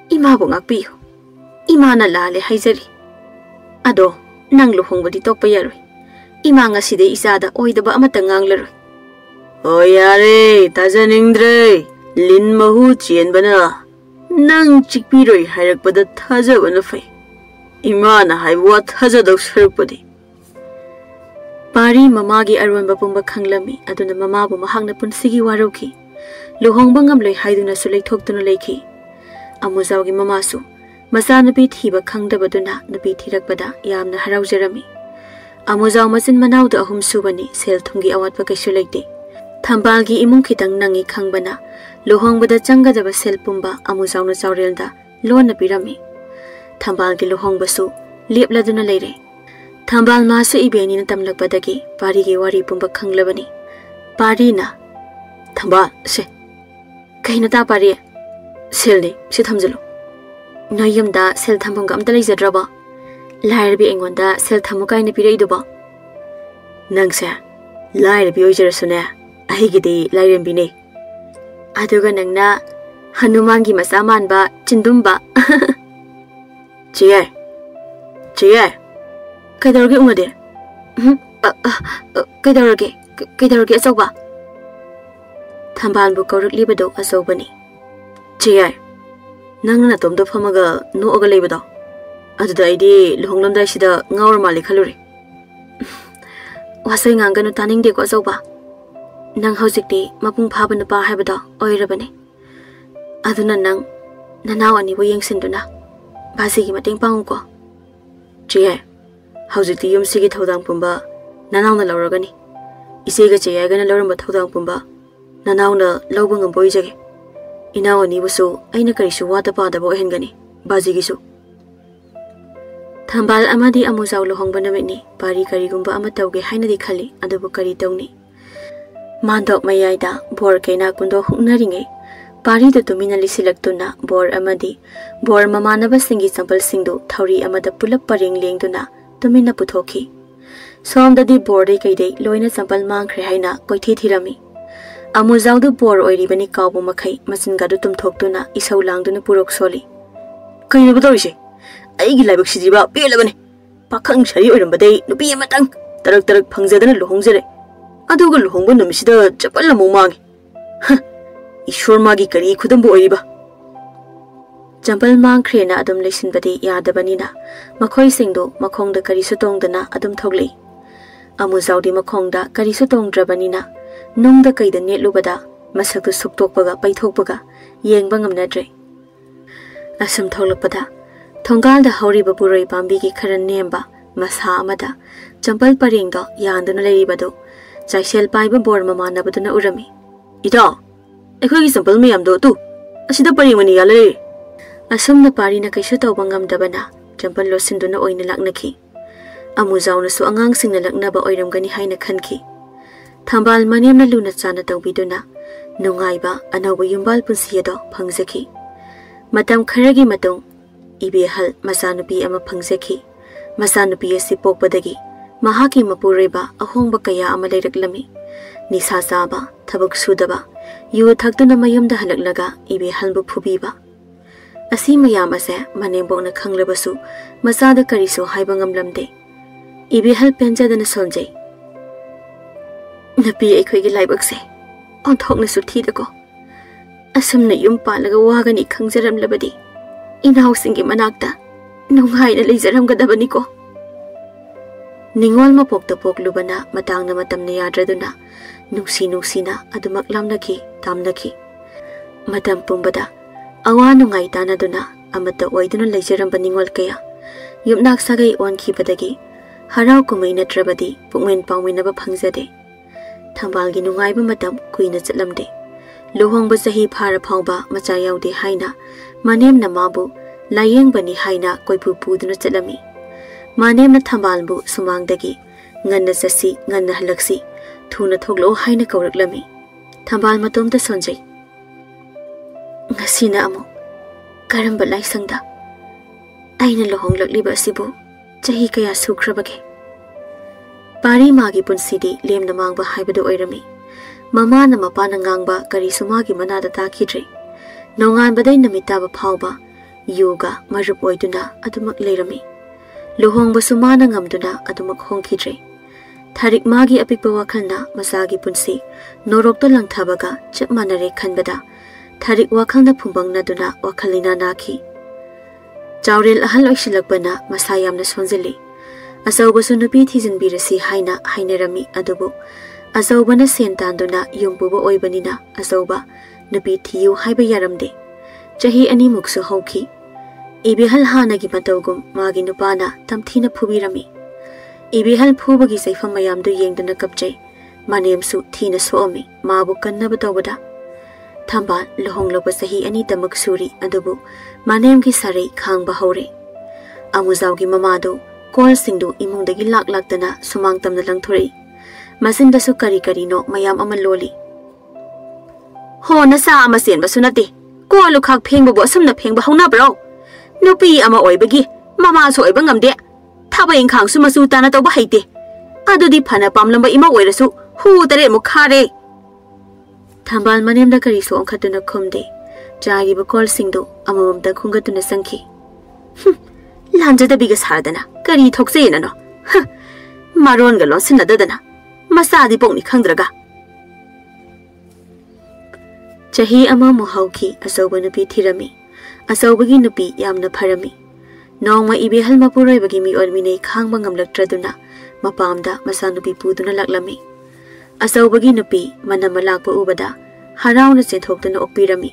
imabu ngakpiyo imana lale haijari ado nang luhongbadi tokpa yaroi ima ngaside isada oidaba amata nganglaroi. O yare tajaningdre lin mahu chenbana nang chikpiroi hairakpada thajabana fai imana haibuwa thajadaw sarukpadi. Pari mamagi aronba pumba khanglami aduna mamabu mahakna punsigi warauki luhongba ngamloi haiduna su leithoktuna leikhi. Amujawgi mamasu macha nupi thiba khangdabaduna nupi thirakpada yamna haraujarami. Amujaw machin manawda ahum subani sel thumgi awatpa kaisu leite. Thambalgi imung khitang nangi khangbana luhongbada changadaba sel pumba amujawna chawrelda lona pirami. Thambalgi luhongbasu lepladuna leire. Thambal masu ibeni na tamlakpadagi parigi wari pumba khanglabani. Parina Thambal se kaina ta pari selni se thamjalo noyamda sel thambam gam ta leijadraba lairbi engonda sel thamukai na pirei duba Nangse, Lai Biojersone, Ahigidi, Lairenbine. Aduga Nangna, Hanumangi Masamanba, Chindumba. Chia, Kadorgi Umade. Kadorgi Asoba. Thambal Bukoruk Libido Asobani. Chia, Nangna Tom the Famaga, no Ogalibido. At the idea, Longlanda Shida, Naur Kaluri. Wasing Angano Tanning de Gosoba. Nang Hosiki, Mapung Papa the Bar Habida, Oirabani. Aduna Nang, Nanaw and Wing Sinduna. Basiki Mating Pango. Chia, Hosiki Yum Sigi Todang Pumba, Nanaw the Loragani. Isiga Chia gonna learn about Todang Pumba. Nanaw the Lobung and Boyjagi. Inawa Nibusu, Ainakarishu water part the boy Hengani, Bazigisu. Thambal amadi amuzau lohong banamini, pari karigumba amatauge hainadi khali, adubu kari tawni. Mandok mayaida, bor kaina kundo huknaringe, pari do tumina lisilaktuna, bor amadi, bor mamanaba singi sampal singdo, thauri amada pulap paring lengduna, tumina puthoki. Somdadi bor de kaide, loina sampal mangkre haina, koithi thirami. Amuzau do bor oiribani kaubu makai, masingadu tumthoktuna, isau langduna purok soli. Kaina butorishe. Aigi Labak Sidiba, Pilabani. Pakang Shari or Made, Nubi Matang, Tarak Pangzan Lohongzere. Adugal Hongo Misida, Japala Mumagi. Huh, Ishur Magi Kari couldn't boiba. Jampal Mang Crena Adam Lesson Badi Yadabanina, Makoi Singdo, Makong the Karisotong dana Adam Togli. Amuzaudi Makongda, Karisotong Drabanina, Nung the Kaida Net Lubada, Masaku Suktopaga, Paitopaga, Yang Bangam Nadre. Asam Tolapada. Tongal the Hori Baburai Bambiki Karan Nemba, Masa Amada, Jampal Paringdo, Yandana Laribado, Jaishel Piper Bormama Nabaduna Urami. Ida, a quick simple me am do too. I see the Parimani Yale. Assume the Parina Kishato Bangam Dabana, Jampal Losinduna Oinalaknaki. Amuzana so angang sing the Laknaba Oiram Gani Haina Kanki. Thambal Maniam Luna Sana Tobiduna, Nungaiba, Anawa Yumbal Punsiedo, Pangzaki. Matam Karagi Matong. Ibihal Masanupi ama Pangzeki, Masanupi Sipok Badagi, Mahaki Mapureba, a home bakaya amalayak lami, Nisa Saba, Tabuk Sudaba, you would talk to the Mayum the Halaglaga, Ibihalbu Pubiba. Asimayamase, Manembona Kanglabasu, Masada Kariso, Haibangam Lamde, Ibihal Penja than a Sonje. Napi a quick libaxe, on Tognasu Tidago. Asumna Yumpa like a wagani Kangzeram Labadi. In housing in Manakta, no hide a laser Gadabaniko. Ningol Mapok the Pok Lubana, Matang the Matam Neadraduna, Nuxina, Adumak Lamnaki, Tamnaki. Madam Pumbada, Awanungai Tanaduna, Amata Waiduna Laseram Baningol Kaya, Yumnak Sagay one Kibadagi, Harau Kumaina Trabadi, Pungwen Pangwinaba Pangzade. Tambalgi Nungaiba Madam, Queen at Lamde. Luhong Basahi Parapauba, Machayau de Haina. Manem na mabu, layeng bani haina koi pupu duna chalami. Manem na Thambalbu sumangdagi, ngan na sasi, ngan na halaksi, thuna thoglo haina kauraklami. Thambal matom da sonjay. Ngasi na amo, karamba laisangda. Aina lohong lakliba asibu, chahi kaya sukrabage. Pari magi punsidi lem na mangba haibado oirami. Mama na mapa na ngangba kari sumagi manada takidre. Nongan baday namitaba pauba, yoga, marupoiduna, adumak lerami. Luhong basumana ngamduna, adumak hongkidre. Tarik magi apikpa wakalna, masagi punsi, norokto lang tabaga, chap manare kanbada. Tarik wakal na pumbang na duna, wakalina naki. Jauril ahal oisilakbana, masayam na sonzili. Asaw basunupi tizin birasi haina, hainarami, adubo. Asaw ba na sentanduna, yung bubo oibanina, asaw ba. Nabi Thiyu Haiba Yaramde. Jahi Ani Muksu Hoki. Ibihal Hanagi Matogum, Magi Nupana, Tamtina Pubirami. Ibihal Pubagi Safa Mayam do Yang the Nakapje. Manem Su Tina Swami, Mabukan Nabatobada. Thambal, Lohong Lobasahi Anita Maksuri, Adubu, Manem Gisari, Kang Bahore. Amuzaugi Mamado, Kol Singdu, Imundagi Lak Laktana, Sumangtam the Langtori. Masinda Sukari Karino, Mayam Amaloli. Ho na sa amasin basunati. Ko lukak peng babo sum na peng bahong na bro. Nupi ama oy bagi. Mama so oy bangam de. Taba ing kang sumasu ta na to ba haite. ꯑꯗꯨꯗꯤ ꯐꯅ ꯄꯥꯝꯂꯝꯕ ꯏꯃꯥ ꯑꯣꯏꯔꯁꯨ ꯍꯨ ꯇꯔꯦꯠꯃꯨꯛ ꯈꯥꯔꯦ ꯊꯝꯕꯥꯜ ꯃꯅꯦꯝꯗ ꯀꯔꯤꯁꯨ ꯑꯣꯟꯈꯠꯇꯨꯅ ꯈꯨꯝꯗꯦ ꯆꯥꯏꯔꯤꯕ ꯀꯣꯜꯁꯤꯡꯗꯨ ꯑꯃꯃꯝꯇ ꯈꯨꯡꯒꯠꯇꯨꯅ ꯆꯪꯈꯤ ꯂꯥꯟꯖꯗꯕꯤꯒ ꯁꯥꯔꯗꯅ ꯀꯔꯤ ꯊꯣꯛꯆꯩꯅꯅꯣ ꯃꯔꯣꯟꯒ ꯂꯣꯟꯁꯤꯟꯅꯗꯗꯅ ꯃꯆꯥꯗꯤ ꯄꯣꯛꯅꯤ ꯈꯪꯗ꯭ꯔꯒ ꯆꯍꯤ ꯑꯃꯃꯨꯛ ꯍꯧꯈꯤ ꯑꯆꯧꯕ ꯅꯨꯄꯤ ꯊꯤꯔꯝꯃꯤ ꯑꯆꯧꯕꯒꯤ ꯅꯨꯄꯤ ꯌꯥꯝꯅ ꯐꯔꯝꯃꯤ ꯅꯣꯡꯃ ꯏꯕꯦꯍꯜ ꯃꯄꯨꯔꯣꯏꯕꯒꯤ ꯃꯤꯑꯣꯠ ꯃꯤꯅꯩ ꯈꯥꯡꯕ ꯉꯝꯂꯛꯇ꯭ꯔꯗꯨꯅ ꯃꯄꯥꯝꯗ ꯃꯆꯥꯅꯨꯄꯤ ꯄꯨꯗꯨꯅ ꯂꯥꯛꯂꯝꯃꯤ ꯑꯆꯧꯕꯒꯤ ꯅꯨꯄꯤ ꯃꯅꯝ ꯂꯥꯛꯄ ꯎꯕꯗ ꯍꯔꯥꯎꯅ ꯆꯦꯟꯊꯣꯛꯇꯨꯅ ꯑꯣꯛꯄꯤꯔꯝꯃꯤ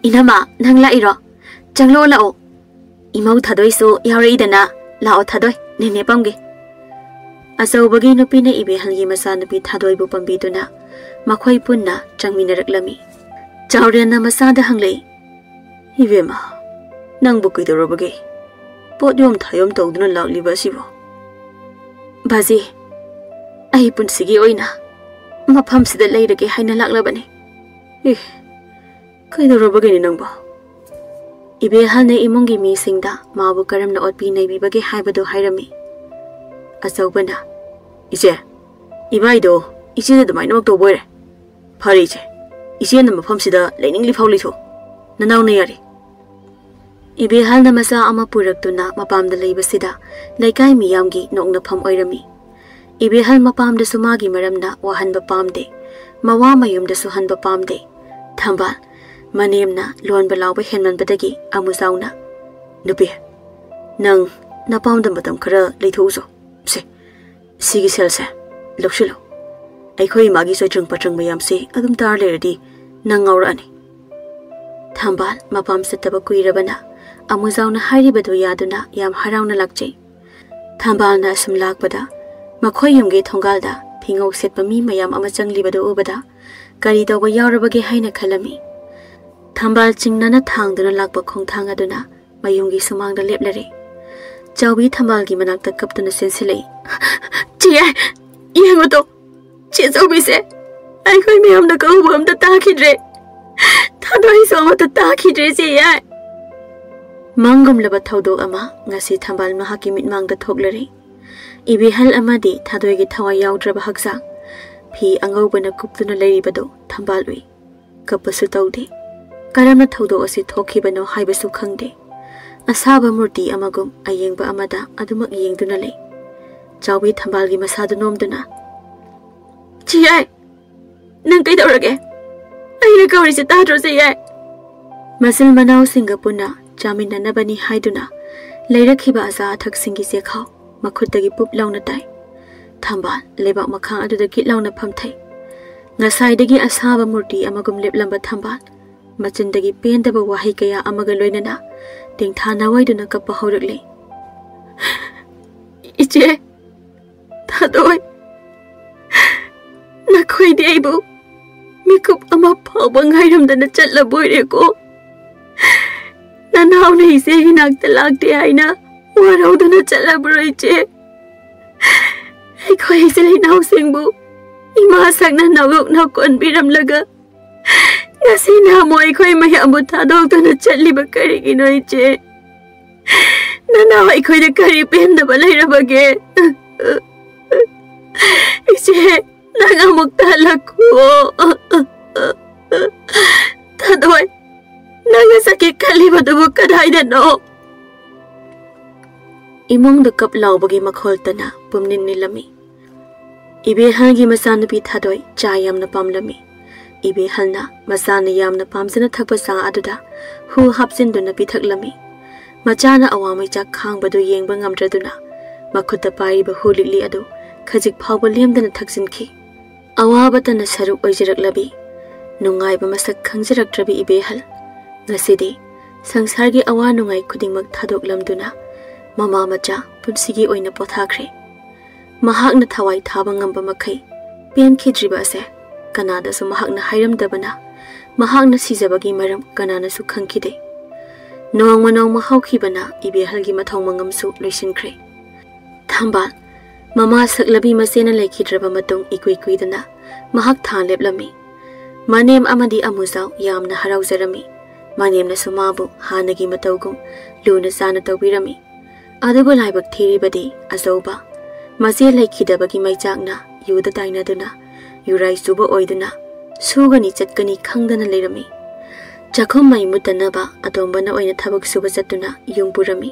ꯏꯅꯝꯃ ꯅꯪ ꯂꯥꯛꯏꯔꯣ ꯆꯪꯂꯛꯑꯣ ꯂꯥꯛꯑꯣ ꯏꯃꯧ ꯊꯥꯗꯣꯏꯁꯨ ꯌꯥꯎꯔꯛꯏꯗꯅ ꯂꯥꯛꯑꯣ ꯊꯥꯗꯣꯏ ꯅꯦꯅꯦ ꯄꯝꯒꯦ ꯑꯆꯧꯕꯒꯤ ꯅꯨꯄꯤꯅ ꯏꯕꯦꯍꯜꯒꯤ ꯃꯆꯥꯅꯨꯄꯤ ꯊꯥꯗꯣꯏꯕꯨ ꯄꯝꯕꯤꯗꯨꯅ ꯃꯈꯣꯏ ꯄꯨꯟꯅ ꯆꯪꯃꯤꯟꯅꯔꯛꯂꯝꯃꯤ ꯆꯥꯎꯔꯦꯟꯅ ꯃꯆꯥꯗ ꯍꯪꯂꯛꯏ 이베마, 낭부 ꯀꯩꯗꯧꯔꯕꯒꯦ ꯄꯣꯠ ꯌꯣꯝ ꯊꯥꯌꯣꯝ ꯇꯧꯗꯨꯅ ꯂꯥꯛꯂꯤꯕ ꯑꯁꯤꯕꯣ ꯕꯥꯖꯤ ꯑꯩ ꯄꯨꯟꯁꯤꯒꯤ ꯑꯣꯏꯅ ꯃꯐꯝꯁꯤꯗ ꯂꯩꯔꯒꯦ ꯍꯥꯏꯅ ꯂꯥꯛꯂꯕꯅꯤ ꯀꯩꯗꯧꯔꯕꯒꯦ ꯅꯪꯕꯣ ꯏꯕꯦꯍꯜꯅ ꯏꯃꯨꯡꯒꯤ ꯃꯤꯁꯤꯡꯗ ꯃꯥꯕꯨ ꯀꯔꯝꯅ ꯑꯣꯠꯄꯤ ꯅꯩꯕꯤꯕꯒꯦ ꯍꯥꯏꯕꯗꯨ ꯍꯥꯏꯔꯝꯃꯤ ꯑꯆꯧꯕꯅ 이제 이바이도 이제는 ꯑꯗꯨꯃꯥꯏꯅꯃꯛ ꯇꯧꯕ ꯑꯣꯏꯔꯦ ꯐꯔꯦ 이제 이제는 ꯃꯐꯝꯁꯤꯗ ꯂꯩꯅꯤꯡꯂꯤꯐꯥꯎ ꯂꯩꯊꯣ ꯅꯅꯥꯎꯅ ꯌꯥꯔꯦ ꯏꯕꯦꯍꯜꯅ ꯃꯆꯥ ꯑꯃ ꯄꯨꯔꯛꯇꯨꯅ ꯃꯄꯥꯝꯗ ꯂꯩꯕꯁꯤꯗ ꯂꯩꯀꯥꯏ ꯃꯤꯌꯥꯝꯒꯤ ꯅꯣꯛꯅꯐꯝ ꯑꯣꯏꯔꯝꯃꯤ ꯏꯕꯦꯍꯜ ꯃꯄꯥꯝꯗꯁꯨ ꯃꯥꯒꯤ ꯃꯔꯝꯅ ꯋꯥꯍꯟꯕ ꯄꯥꯝꯗꯦ ꯃꯋꯥ ꯃꯌꯨꯝꯗꯁꯨ ꯍꯟꯕ ꯄꯥꯝꯗꯦ ꯊꯝꯕꯥꯜ ꯃꯅꯦꯝꯅ ꯂꯣꯟꯕ ꯂꯥꯎꯕ ꯍꯦꯟꯃꯟꯕꯗꯒꯤ ꯑꯃꯨꯖꯥꯎꯅ ꯅꯨꯄꯤ ꯅꯪ ꯅꯄꯥꯝꯗ ꯃꯇꯝ ꯈꯔ ꯂꯩꯊꯣꯛꯎꯁꯣ ꯁꯤꯒꯤ ꯁꯦꯜꯁꯦ ꯂꯧꯁꯤꯜꯂꯨ ꯑꯩꯈꯣꯏ ꯏꯃꯥꯒꯤ ꯆꯣꯏꯇ꯭ꯔꯪ ꯄꯥꯇ꯭ꯔꯪ ꯃꯌꯥꯝꯁꯦ ꯑꯗꯨꯝ ꯇꯥꯔ ꯂꯩꯔꯗꯤ ꯅꯪ ꯉꯥꯎꯔꯛꯑꯅꯤ ꯊꯝꯕꯥꯜ ꯃꯄꯥꯝ ꯆꯠꯇꯕ ꯀꯨꯏꯔꯕꯅ ꯑꯃꯨꯖꯥꯎꯅ ꯍꯥꯏꯔꯤꯕꯗꯨ ꯌꯥꯗꯨꯅ ꯌꯥꯝ ꯍꯔꯥꯎꯅ ꯂꯥꯛꯆꯩ ꯊꯝꯕꯥꯜꯅ ꯑꯁꯨꯝ ꯂꯥꯛꯄꯗ ꯃꯈꯣꯏ ꯌꯨꯝꯒꯤ ꯊꯣꯡꯒꯥꯜꯗ ꯐꯤꯉꯧ ꯁꯦꯠꯄ ꯃꯤ ꯃꯌꯥꯝ ꯑꯃ ꯆꯪꯂꯤꯕꯗꯨ ꯎꯕꯗ ꯀꯔꯤ ꯇꯧꯕ ꯌꯥꯎꯔꯕꯒꯦ ꯍꯥꯏꯅ ꯈꯜꯂꯝꯃꯤ ꯊꯝꯕꯥꯜ ꯆꯤꯡꯅꯅ ꯊꯥꯡꯗꯨꯅ ꯂꯥꯛꯄ ꯈꯣꯡꯊꯥꯡ ꯑꯗꯨꯅ ꯃꯌꯨꯝꯒꯤ ꯁꯨꯃꯥꯡꯗ ꯂꯦꯞꯂꯔꯦ ꯆꯥꯎꯕꯤ ꯊꯝꯕꯥꯜꯒꯤ ꯃꯅꯥꯛꯇ ꯀꯞꯇꯨꯅ ꯆꯦꯟꯁꯤꯜꯂꯛꯏ ꯆꯦ ꯌꯦꯡꯉꯨꯇꯣ ꯆꯦ ꯆꯥꯎꯕꯤꯁꯦ ꯑꯩꯈꯣꯏ ꯃꯌꯥꯝꯅ ꯀꯧꯕ ꯑꯝꯇ ꯇꯥꯈꯤꯗ꯭ꯔꯦ ꯊꯥꯗꯣꯏꯁꯨ ꯑꯃꯠꯇ ꯇꯥꯈꯤꯗ꯭ꯔꯦ ꯆꯦ ꯃꯪꯒꯨꯝꯂꯕ ꯊꯧꯗꯣꯛ ꯑꯃ ꯉꯁꯤ ꯊꯝꯕꯥꯜ ꯃꯍꯥꯛꯀꯤ ꯃꯤꯠꯃꯥꯡꯗ ꯊꯣꯛꯂꯔꯦ ꯏꯕꯦꯍꯜ ꯑꯃꯗꯤ ꯊꯥꯗꯣꯏꯒꯤ ꯊꯋꯥꯏ ꯌꯥꯎꯗ꯭ꯔꯕ ꯍꯛꯆꯥꯡ ꯐꯤ ꯑꯉꯧꯕꯅ ꯀꯨꯞꯇꯨꯅ ꯂꯩꯔꯤꯕꯗꯨ ꯊꯝꯕꯥꯜ ꯎꯏ ꯀꯞꯄꯁꯨ ꯇꯧꯗꯦ ꯀꯔꯝꯅ ꯊꯧꯗꯣꯛ ꯑꯁꯤ ꯊꯣꯛꯈꯤꯕꯅꯣ ꯍꯥꯏꯕꯁꯨ ꯈꯪꯗꯦ ꯑꯁꯥꯕ ꯃꯨꯔꯇꯤ ꯑꯃꯒꯨꯝ ꯑꯌꯦꯡꯕ ꯑꯃꯗ ꯑꯗꯨꯃꯛ ꯌꯦꯡꯗꯨꯅ ꯂꯩ ꯆꯥꯎꯕꯤ ꯊꯝꯕꯥꯜꯒꯤ ꯃꯁꯥꯗꯨ ꯅꯣꯝꯗꯨꯅ ꯆꯤꯌꯥꯏ ꯅꯪ ꯀꯩꯗꯧꯔꯒꯦ ꯑꯩꯅ ꯀꯧꯔꯤꯁꯦ ꯇꯥꯗ꯭ꯔꯣ ꯆꯤꯌꯥꯏ ꯃꯆꯤꯜ ꯃꯅꯥꯎꯁꯤꯡꯒ ꯄꯨꯟꯅ ꯆꯥꯃꯤꯟꯅꯅꯕꯅꯤ ꯍꯥꯏꯗꯨꯅ ꯂꯩꯔꯛꯈꯤꯕ ꯑꯆꯥ ꯑꯊꯛꯁꯤꯡꯒꯤ ꯆꯦꯈꯥꯎ ꯃꯈꯨꯠꯇꯒꯤ ꯄꯨꯞ ꯂꯥꯎꯅ ꯇꯥꯏ ꯊꯝꯕꯥꯜ ꯂꯩꯕꯥꯛ ꯃꯈꯥ ꯑꯗꯨꯗ ꯀꯤꯠ ꯂꯥꯎꯅ ꯐꯝꯊꯩ ꯉꯁꯥꯏꯗꯒꯤ ꯑꯁꯥꯕ ꯃꯨꯔꯇꯤ ꯑꯃꯒꯨꯝ ꯂꯦꯞꯂꯝꯕ ꯊꯝꯕꯥꯜ ꯃꯆꯤꯟꯗꯒꯤ ꯄꯦꯟꯗꯕ ꯋꯥꯍꯩ ꯀꯌꯥ ꯑꯃꯒ ꯂꯣꯏꯅꯅ ꯇꯦꯡꯊꯥꯅꯋꯥꯏꯗꯨꯅ ꯀꯞꯄ ꯍꯧꯔꯛꯂꯤ ꯏꯆꯦ ꯊꯥꯗꯣꯏ ꯅꯈꯣꯏꯗꯤ ꯑꯩꯕꯨ ꯃꯤꯀꯨꯞ ꯑꯃ ꯐꯥꯎꯕ ꯉꯥꯏꯔꯝꯗꯅ ꯆꯠꯂꯕꯣꯏꯔꯦꯀꯣ ꯅꯅꯥꯎꯅ ꯏꯆꯦꯒꯤ ꯅꯥꯛꯇ ꯂꯥꯛꯇꯦ ꯍꯥꯏꯅ ꯋꯥꯔꯧꯗꯨꯅ ꯆꯠꯂꯕ꯭ꯔꯣ ꯏꯆꯦ ꯑꯩꯈꯣꯏ ꯏꯆꯤꯜ ꯏꯅꯥꯎꯁꯤꯡꯕꯨ ꯏꯃꯥ ꯁꯛꯅ ꯅꯧꯌꯣꯛꯅ ꯀꯣꯟꯕꯤꯔꯝꯂꯒ ꯉꯁꯤꯅ ꯑꯃꯨꯛ ꯑꯩꯈꯣꯏ ꯃꯌꯥꯝꯕꯨ ꯊꯥꯗꯣꯛꯇꯨꯅ ꯆꯠꯂꯤꯕ ꯀꯔꯤꯒꯤꯅꯣ ꯏꯆꯦ ꯅꯅꯥꯎ ꯑꯩꯈꯣꯏꯗ ꯀꯔꯤ ꯄꯦꯟꯗꯕ ꯂꯩꯔꯕꯒꯦ 이제 내가 먹달라고 다도이 내가 사기 칼리바도 못 가다이다 너 이몽도 컵 라우버기 마콜타나 뿜닌 닐라미 이베할기 마사누비 타도이 자얌나 팜라미 이베할나 마사나 얌나 팜스나 탁바사 아두다 후 합신두나 비탁라미 마차나 아와미 짝 칸바도 옌바 ngamdradu나 마쿠타 파이바 훌릭리 아두 खजिक फाव लेमदन थक्सिनखी अवाबतन सरुक ओइजरकलबी नुंगाइब मसक खंजरक्त्रबी इबेहल ngasidi संसारगी अवा नुंगाइ खुदिंगमक थादोकलमदुना ममा मचा पुनसिगी ओइना पोथाखरे महाकना थवाइ थाबा ngamba मखै पेनखिद्रिबा असे कनादासु महाकना हाइरमदबना महाकना सिजबगी मरम कनानासु खंखिदे Nongma Nongma हौखिबना इबेहलगी मथौं मंगमसु लोइसिनख्रे थंबाल mama सकलबी मसेना लेखिद्रबा मतुंग इकुइ कुइदना Mahak than लेपलमी मानेम अमदी अमुजाव यामना हराउजरमी मानेमना सुमाबु हानगी मतौगुम Luna Sana तौबिरमी अदुबु लाइबक थीरिबदी अजौबा Mase laikidabagi maichakna yuda tainaduna yurai suba oiduna sugani chatkani khangdana leirami. Chakhom mai mutanaba atombana oina thabak suba chatuna yungpurami.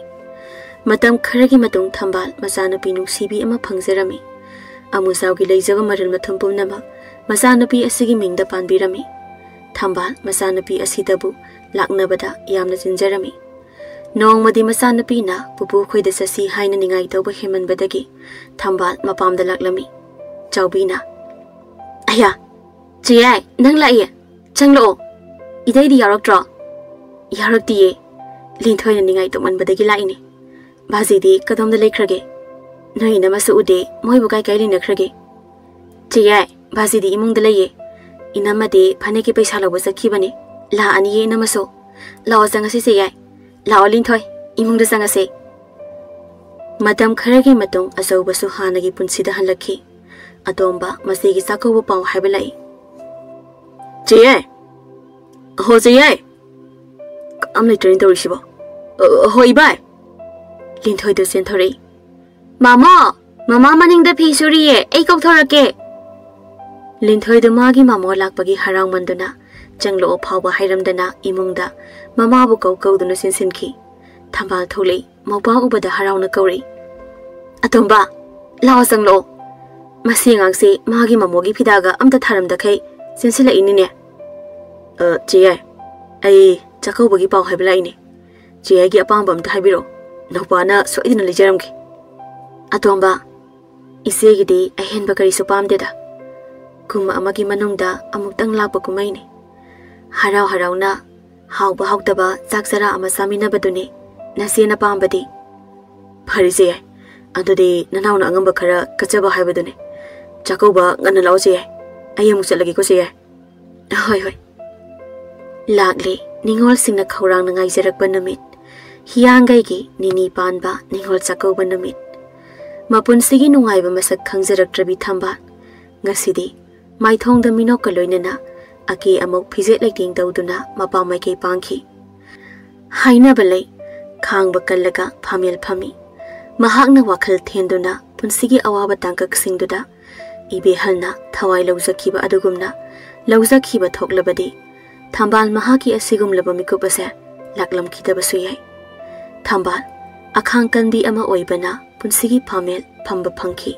Matam kharagi matung Thambal masanupi nungsibi ama phangjarami. Amusawgi leijaba maral mathum pumnama masanupi asigi mingda panbirami. Thambal masanupi asidabu laknabada yamna jinjarami. Nongmadi masanupi na pupu khoida sasi haina ningai tawba hemanbadagi Thambal mapamda laklami. Chawbina aya chiyai nang laiye changlo idai yaroktro yaraktiye linthoina ningai tomanbadagi laini bazidi kadamda lekhrage noi namasu ude moi bukai kai linakrage chiyai bazidi imungda leye inamade phaneki paisa lawa sakhibani la aniye namaso lawa sangase chiyai la linthoi imungda sangase matam kharagi matung asaubasu hanagi punsida halakhi Athouba masigi sakobu pau haibalai. Chiyai ho chiyai am laitrin torishibo hoi bai linthoi do senthori mama maningda phi suriye ei kokthorake linthoi do magi mamo lakpagi harang manduna changlo phawba hairamdana imungda mama bu kauduna sinsinki Thambal tholi mawpa ubada harawna kauri Athouba lawa sanglo Masingangsi magi mamogi phidaga amta tharamda khai sinsila inine chiyai ai chakobagi pau haibla ine chiyai gi apam bam ta haibiro nopana soidina lejaramki Athouba isegidi ahen bakari supam deda kuma amagi manungda amuktang lakpa kumaine harauna hawba hawtaba chaksara ama samina badune nasena pambadi pharise adode nanauna angamba khara kachaba haibadune Chakoba ngana lawse ayam chalagi ko se hoi lakle ningol singna khawrang na ngai jarak banamit hiangai gi nini panba ningol chakoba namit mapun sigi nungai ba masak khangjarak trabi Thambal ngasidi maithong da minok ka loinana aki amok phijet laiting tawduna mapa mai ke pangki haina balai khang ba kallaga phamel phami mahakna wakhal thenduna punsigi awaba tangkak singduda Ibe halna thawai lawjakhiba adugumna lawjakhiba thoklabadi Thambal mahaki asigum laba mikupase laklam khidabasu yai Thambal akhang kanbi ama oibana punsigi phamel phamba phangki